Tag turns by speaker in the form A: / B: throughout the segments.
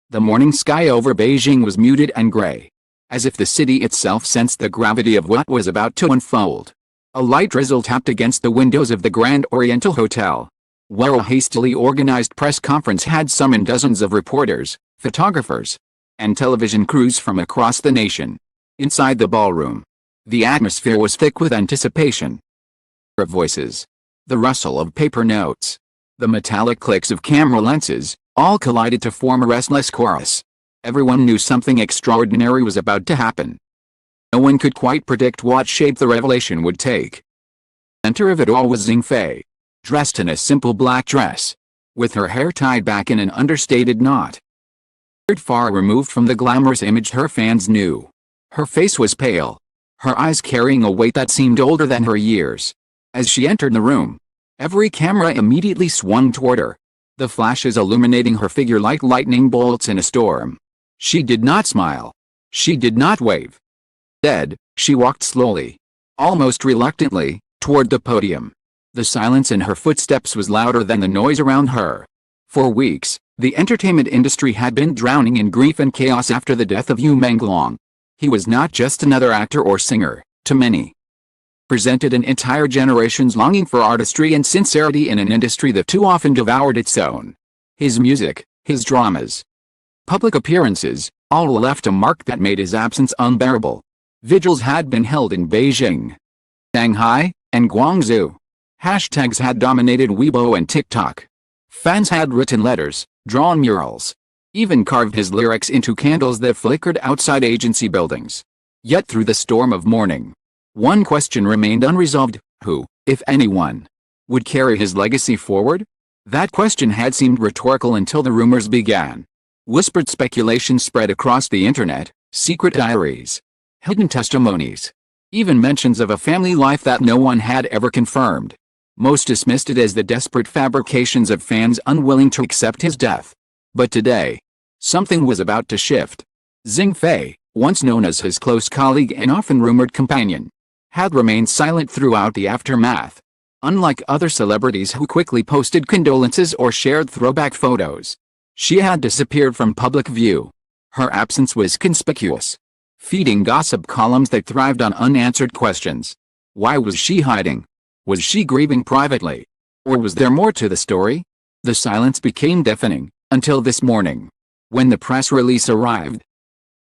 A: The morning sky over Beijing was muted and gray, as if the city itself sensed the gravity of what was about to unfold. A light drizzle tapped against the windows of the Grand Oriental Hotel, where a hastily organized press conference had summoned dozens of reporters, photographers, and television crews from across the nation. Inside the ballroom, the atmosphere was thick with anticipation. Of voices, the rustle of paper notes, the metallic clicks of camera lenses, all collided to form a restless chorus. Everyone knew something extraordinary was about to happen. No one could quite predict what shape the revelation would take. Center of it all was Xing Fei, dressed in a simple black dress, with her hair tied back in an understated knot. Far removed from the glamorous image her fans knew. Her face was pale, her eyes carrying a weight that seemed older than her years. As she entered the room, every camera immediately swung toward her, the flashes illuminating her figure like lightning bolts in a storm. She did not smile. She did not wave. Instead, she walked slowly, almost reluctantly, toward the podium. The silence in her footsteps was louder than the noise around her. For weeks, the entertainment industry had been drowning in grief and chaos after the death of Menglong. He was not just another actor or singer, to many. Presented an entire generation's longing for artistry and sincerity in an industry that too often devoured its own. His music, his dramas, public appearances, all left a mark that made his absence unbearable. Vigils had been held in Beijing, Shanghai, and Guangzhou. Hashtags had dominated Weibo and TikTok. Fans had written letters, drawn murals, even carved his lyrics into candles that flickered outside agency buildings. Yet through the storm of mourning, one question remained unresolved: who, if anyone, would carry his legacy forward? That question had seemed rhetorical until the rumors began. Whispered speculation spread across the internet, secret diaries, hidden testimonies, even mentions of a family life that no one had ever confirmed. Most dismissed it as the desperate fabrications of fans unwilling to accept his death. But today, something was about to shift. Xing Fei, once known as his close colleague and often rumored companion, had remained silent throughout the aftermath. Unlike other celebrities who quickly posted condolences or shared throwback photos, she had disappeared from public view. Her absence was conspicuous, feeding gossip columns that thrived on unanswered questions. Why was she hiding? Was she grieving privately? Or was there more to the story? The silence became deafening, until this morning, when the press release arrived.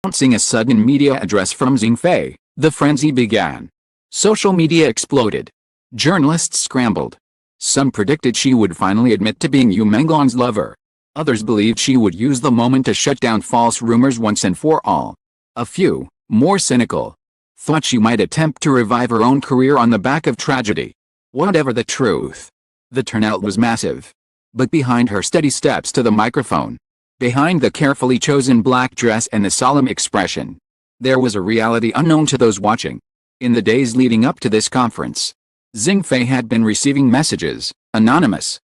A: Announcing a sudden media address from Xing Fei, the frenzy began. Social media exploded. Journalists scrambled. Some predicted she would finally admit to being Menglong's lover. Others believed she would use the moment to shut down false rumors once and for all. A few, more cynical, thought she might attempt to revive her own career on the back of tragedy. Whatever the truth, the turnout was massive. But behind her steady steps to the microphone, behind the carefully chosen black dress and the solemn expression, there was a reality unknown to those watching. In the days leading up to this conference, Xing Fei had been receiving messages, anonymous,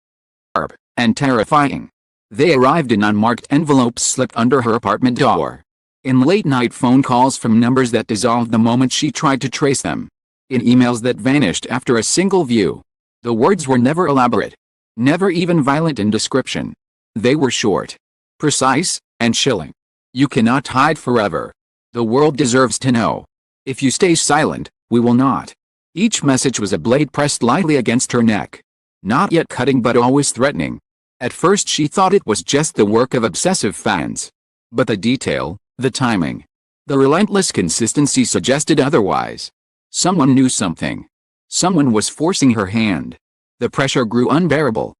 A: sharp, and terrifying. They arrived in unmarked envelopes slipped under her apartment door, in late-night phone calls from numbers that dissolved the moment she tried to trace them, in emails that vanished after a single view. The words were never elaborate, never even violent in description. They were short, precise, and chilling. You cannot hide forever. The world deserves to know. If you stay silent, we will not. Each message was a blade pressed lightly against her neck. Not yet cutting but always threatening. At first she thought it was just the work of obsessive fans. But the detail, the timing, the relentless consistency suggested otherwise. Someone knew something. Someone was forcing her hand. The pressure grew unbearable.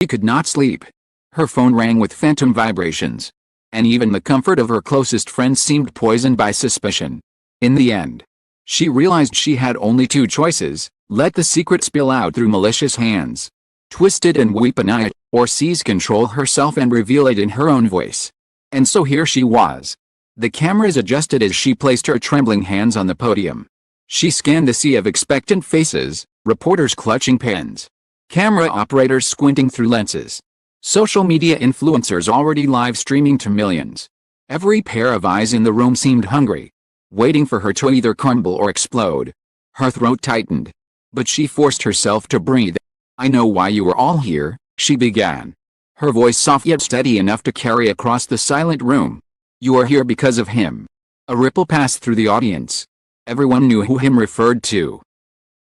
A: She could not sleep. Her phone rang with phantom vibrations. And even the comfort of her closest friends seemed poisoned by suspicion. In the end, she realized she had only two choices: let the secret spill out through malicious hands, twist it and weaponize it, or seize control herself and reveal it in her own voice. And so here she was. The cameras adjusted as she placed her trembling hands on the podium. She scanned the sea of expectant faces, reporters clutching pens, camera operators squinting through lenses, social media influencers already live streaming to millions. Every pair of eyes in the room seemed hungry, waiting for her to either crumble or explode. Her throat tightened, but she forced herself to breathe. "I know why you were all here," she began. her voice soft yet steady enough to carry across the silent room. "You are here because of him." A ripple passed through the audience. Everyone knew who him referred to.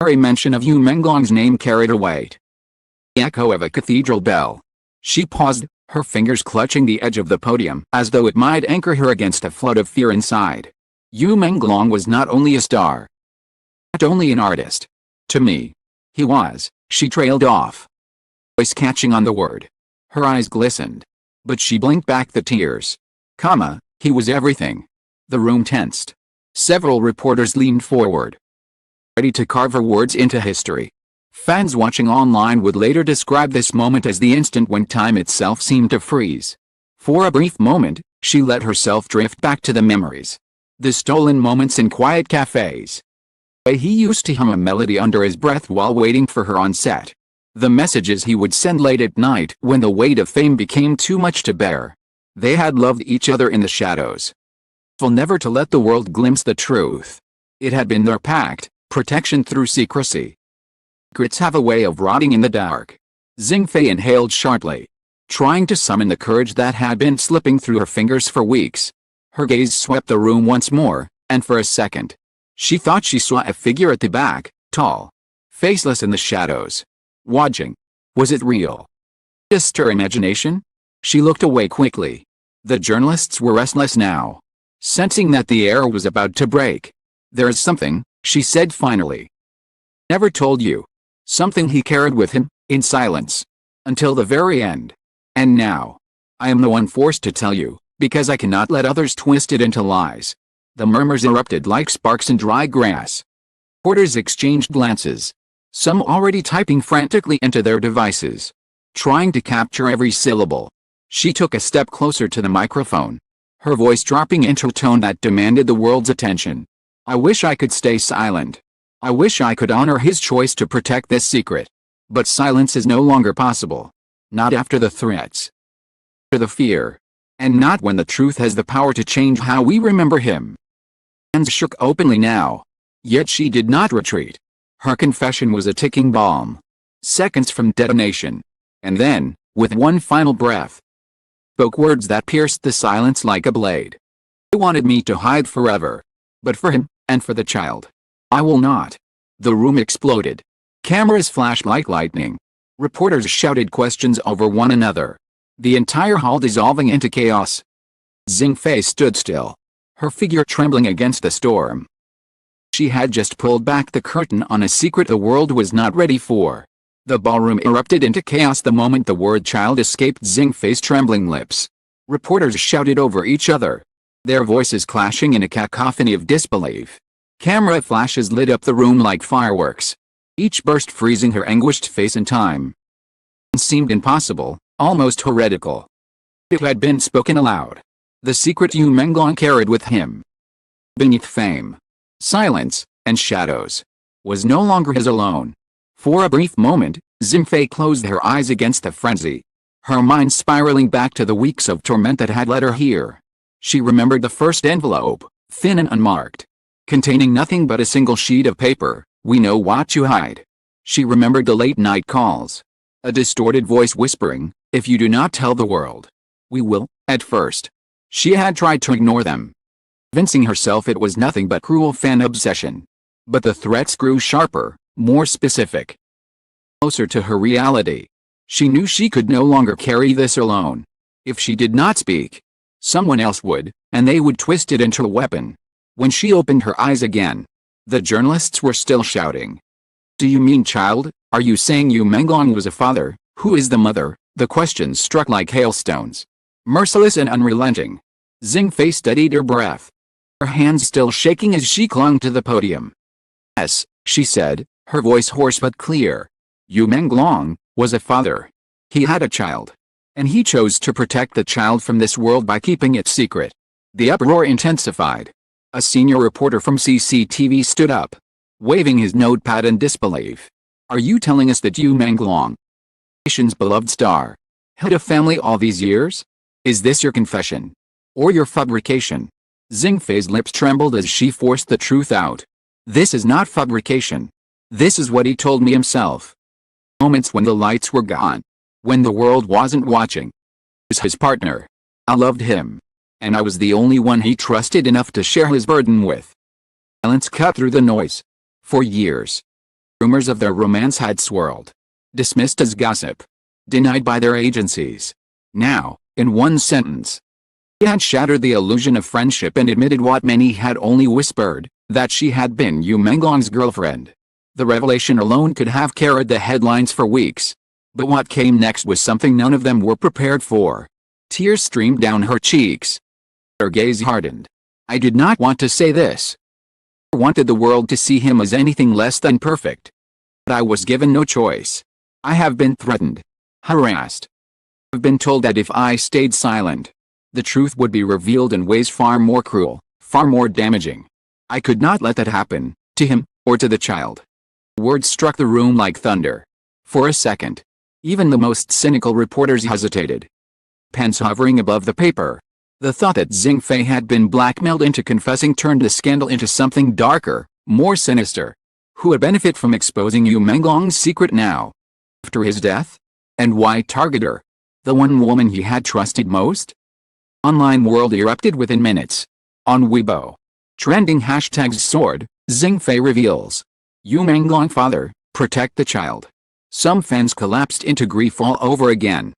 A: Every mention of Yu Menglong's name carried a weight. The echo of a cathedral bell. She paused, her fingers clutching the edge of the podium as though it might anchor her against a flood of fear inside. Yu Menglong was not only a star, not only an artist. To me, he was. She trailed off, voice catching on the word. Her eyes glistened, but she blinked back the tears. He was everything. The room tensed. Several reporters leaned forward, ready to carve her words into history. Fans watching online would later describe this moment as the instant when time itself seemed to freeze. For a brief moment, she let herself drift back to the memories. The stolen moments in quiet cafes. The way he used to hum a melody under his breath while waiting for her on set. The messages he would send late at night when the weight of fame became too much to bear. They had loved each other in the shadows, never to let the world glimpse the truth. It had been their pact, protection through secrecy. Secrets have a way of rotting in the dark. Xing Fei inhaled sharply, trying to summon the courage that had been slipping through her fingers for weeks. Her gaze swept the room once more, and for a second, she thought she saw a figure at the back, tall, faceless in the shadows. Watching. Was it real? Just her imagination? She looked away quickly. The journalists were restless now, sensing that the air was about to break. "There is something," she said finally. "Never told you." Something he carried with him, in silence, until the very end. And now, I am the one forced to tell you, because I cannot let others twist it into lies. The murmurs erupted like sparks in dry grass. Reporters exchanged glances, some already typing frantically into their devices, trying to capture every syllable. She took a step closer to the microphone, her voice dropping into a tone that demanded the world's attention. "I wish I could stay silent. I wish I could honor his choice to protect this secret. But silence is no longer possible. Not after the threats, after the fear, and not when the truth has the power to change how we remember him." Hands shook openly now. Yet she did not retreat. Her confession was a ticking bomb, seconds from detonation. And then, with one final breath, spoke words that pierced the silence like a blade. "They wanted me to hide forever. But for him, and for the child, I will not." The room exploded. Cameras flashed like lightning. Reporters shouted questions over one another. The entire hall dissolving into chaos. Xing Fei stood still, her figure trembling against the storm. She had just pulled back the curtain on a secret the world was not ready for. The ballroom erupted into chaos the moment the word child escaped Xing Fei's trembling lips. Reporters shouted over each other, their voices clashing in a cacophony of disbelief. Camera flashes lit up the room like fireworks, each burst freezing her anguished face in time. It seemed impossible, almost heretical. It had been spoken aloud. The secret Yu Menglong carried with him, beneath fame, silence, and shadows, was no longer his alone. For a brief moment, Xing Fei closed her eyes against the frenzy, her mind spiraling back to the weeks of torment that had led her here. She remembered the first envelope, thin and unmarked, containing nothing but a single sheet of paper. "We know what you hide." She remembered the late-night calls, a distorted voice whispering, "If you do not tell the world, we will." At first, she had tried to ignore them, convincing herself it was nothing but cruel fan obsession. But the threats grew sharper, more specific, closer to her reality. She knew she could no longer carry this alone. If she did not speak, someone else would, and they would twist it into a weapon. When she opened her eyes again, the journalists were still shouting. "Do you mean child? Are you saying Yu Menglong was a father? Who is the mother?" The questions struck like hailstones, merciless and unrelenting. Xing Fei steadied her breath, her hands still shaking as she clung to the podium. "Yes," she said, her voice hoarse but clear. "Yu Menglong was a father. He had a child, and he chose to protect the child from this world by keeping it secret." The uproar intensified. A senior reporter from CCTV stood up, waving his notepad in disbelief. "Are you telling us that Yu Menglong, nation's beloved star, had a family all these years? Is this your confession? Or your fabrication?" Xing Fei's lips trembled as she forced the truth out. "This is not fabrication. This is what he told me himself." Moments when the lights were gone, when the world wasn't watching. As his partner, I loved him. And I was the only one he trusted enough to share his burden with. Silence cut through the noise. For years, rumors of their romance had swirled, dismissed as gossip, denied by their agencies. Now, in one sentence, he had shattered the illusion of friendship and admitted what many had only whispered, that she had been Menglong's girlfriend. The revelation alone could have carried the headlines for weeks. But what came next was something none of them were prepared for. Tears streamed down her cheeks. Her gaze hardened. I did not want to say this. I wanted the world to see him as anything less than perfect. But I was given no choice. I have been threatened, harassed. I've been told that if I stayed silent, the truth would be revealed in ways far more cruel, far more damaging. I could not let that happen, to him, or to the child. Words struck the room like thunder. For a second, even the most cynical reporters hesitated. Pens hovering above the paper. The thought that Xing Fei had been blackmailed into confessing turned the scandal into something darker, more sinister. Who would benefit from exposing Menglong's secret now? After his death? And why target her? The one woman he had trusted most? Online world erupted within minutes. On Weibo, trending hashtags soared. Xing Fei reveals. Menglong father, protect the child. Some fans collapsed into grief all over again.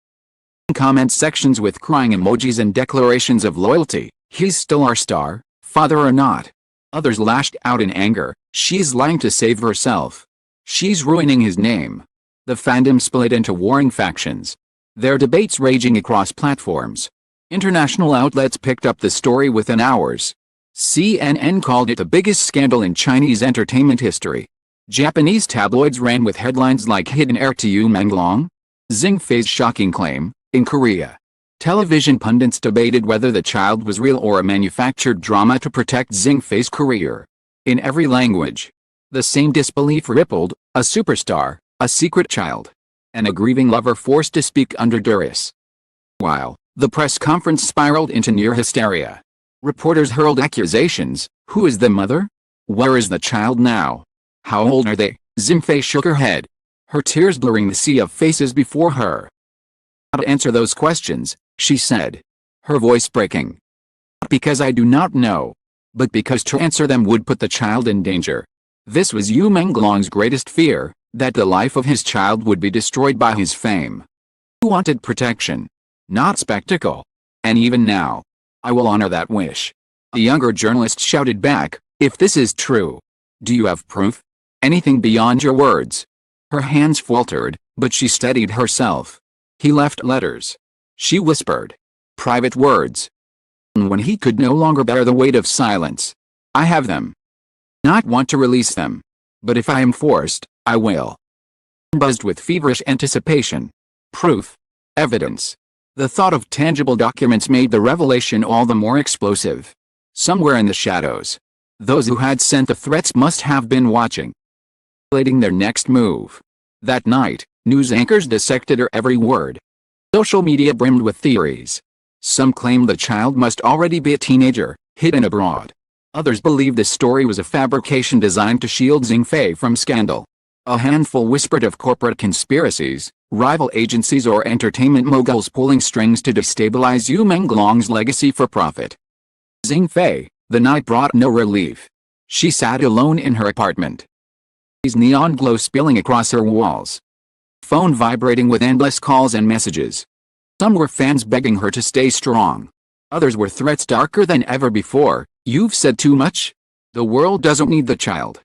A: Comment sections with crying emojis and declarations of loyalty. He's still our star, father or not. Others lashed out in anger. She's lying to save herself. She's ruining his name. The fandom split into warring factions. Their debates raging across platforms. International outlets picked up the story within hours. CNN called it the biggest scandal in Chinese entertainment history. Japanese tabloids ran with headlines like hidden heir to Menglong, Xing Fei's shocking claim. In Korea, television pundits debated whether the child was real or a manufactured drama to protect Xing Fei's career. In every language, the same disbelief rippled: a superstar, a secret child, and a grieving lover forced to speak under duress. While the press conference spiraled into near hysteria, reporters hurled accusations. Who is the mother? Where is the child now? How old are they? Xing Fei shook her head, her tears blurring the sea of faces before her. To answer those questions, she said, her voice breaking. Not because I do not know, but because to answer them would put the child in danger. This was Menglong's greatest fear, that the life of his child would be destroyed by his fame. He wanted protection, not spectacle. And even now, I will honor that wish. The younger journalist shouted back, if this is true, do you have proof? Anything beyond your words? Her hands faltered, but she steadied herself. He left letters. She whispered. Private words. And when he could no longer bear the weight of silence. I have them. Not want to release them. But if I am forced, I will. Buzzed with feverish anticipation. Proof. Evidence. The thought of tangible documents made the revelation all the more explosive. Somewhere in the shadows, those who had sent the threats must have been watching, calculating their next move. That night, news anchors dissected her every word. Social media brimmed with theories. Some claimed the child must already be a teenager, hidden abroad. Others believed the story was a fabrication designed to shield Xing Fei from scandal. A handful whispered of corporate conspiracies, rival agencies or entertainment moguls pulling strings to destabilize Menglong's legacy for profit. Xing Fei, the night brought no relief. She sat alone in her apartment. Neon glow spilling across her walls. Phone vibrating with endless calls and messages. Some were fans begging her to stay strong. Others were threats darker than ever before. You've said too much. The world doesn't need the child.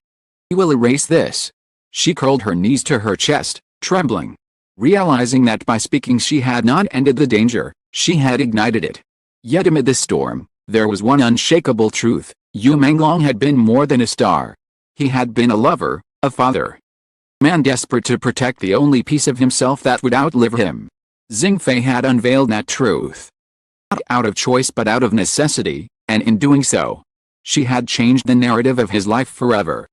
A: We will erase this. She curled her knees to her chest, trembling. Realizing that by speaking she had not ended the danger, she had ignited it. Yet amid the storm, there was one unshakable truth. Menglong had been more than a star. He had been a lover, a father. A man desperate to protect the only piece of himself that would outlive him. Xing Fei had unveiled that truth. Not out of choice but out of necessity, and in doing so, she had changed the narrative of his life forever.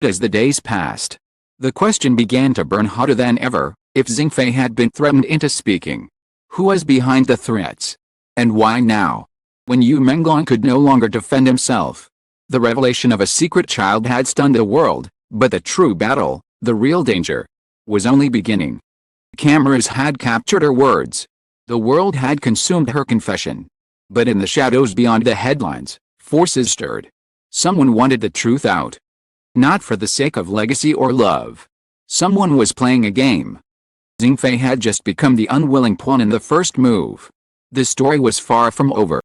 A: As the days passed, the question began to burn hotter than ever. If Xing Fei had been threatened into speaking, who was behind the threats? And why now? When Menglong could no longer defend himself. The revelation of a secret child had stunned the world, but the true battle, the real danger, was only beginning. cameras had captured her words. The world had consumed her confession. But in the shadows beyond the headlines, forces stirred. Someone wanted the truth out. Not for the sake of legacy or love. Someone was playing a game. Xing Fei had just become the unwilling pawn in the first move. The story was far from over.